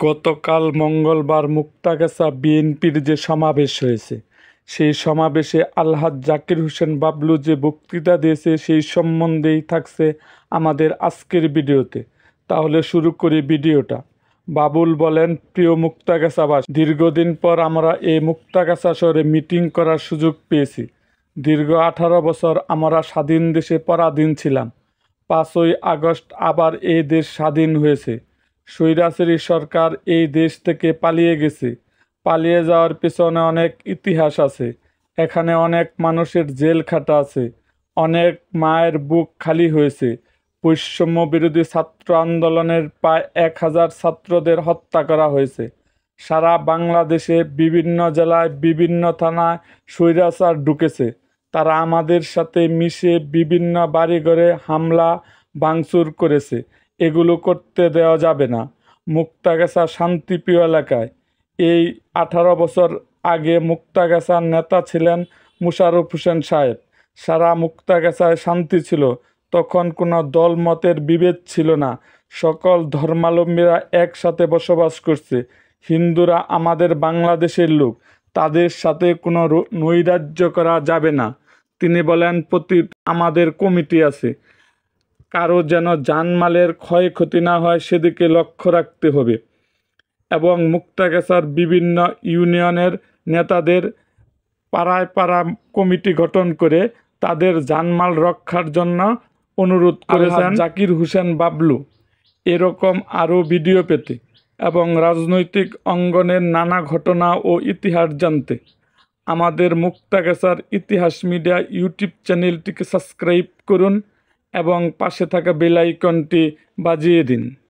গতকাল মঙ্গলবার মুক্তাগাছা বিএনপির যে সমাবেশ হয়েছে, সেই সমাবেশে আলহাজ জাকির হোসেন বাবলু যে বক্তৃতা দিয়েছে সেই সম্বন্ধেই থাকছে আমাদের আজকের ভিডিওতে। তাহলে শুরু করি ভিডিওটা। বাবুল বলেন, প্রিয় মুক্তাগাছাবাসী, দীর্ঘদিন পর আমরা এই মুক্তাগাছা শহরে মিটিং করার সুযোগ পেয়েছি। দীর্ঘ 18 বছর আমরা স্বাধীন দেশে পরাধীন ছিলাম। 5ই আগস্ট আবার এই দেশ স্বাধীন হয়েছে। স্বৈরাচারী সরকার এই দেশ থেকে পালিয়ে গেছে। পালিয়ে যাওয়ার পেছনে অনেক ইতিহাস আছে। এখানে অনেক মানুষের জেল খাটা আছে। অনেক মায়ের বুক খালি হয়েছে। বৈষম্য বিরোধী ছাত্র আন্দোলনের প্রায় 1000 ছাত্রদের হত্যা করা হয়েছে। সারা বাংলাদেশে বিভিন্ন জেলায় বিভিন্ন থানায় স্বৈরাচার ঢুকেছে। তারা আমাদের সাথে মিশে বিভিন্ন বাড়িঘরে হামলা ভাঙচুর করেছে। এগুলো করতে দেওয়া যাবে না। মুক্তাগাছা শান্তিপ্রিয় এলাকায় এই 18 বছর আগে মুক্তাগাছার নেতা ছিলেন মোশাররফ হোসেন সাহেব। সারা মুক্তাগাছায় শান্তি ছিল। তখন কোনো দলমতের বিভেদ ছিল না। সকল ধর্মাবলম্বীরা একসাথে বসবাস করছে। হিন্দুরা আমাদের বাংলাদেশের লোক, তাদের সাথে কোনো নৈরাজ্য করা যাবে না। তিনি বলেন, আমাদের কমিটি আছে, কারো যেন জানমালের ক্ষয়ক্ষতি না হয় সেদিকে লক্ষ্য রাখতে হবে এবং মুক্তাগাছার বিভিন্ন ইউনিয়নের নেতাদের পাড়ায় পাড়ায় কমিটি গঠন করে তাদের জানমাল রক্ষার জন্য অনুরোধ করেছেন জাকির হোসেন বাবলু। এরকম আরও ভিডিও পেতে এবং রাজনৈতিক অঙ্গনের নানা ঘটনা ও ইতিহাস জানতে আমাদের মুক্তাগাছার ইতিহাস মিডিয়া ইউটিউব চ্যানেলটিকে সাবস্ক্রাইব করুন এবং পাশে থাকা বেল আইকনটি বাজিয়ে দিন।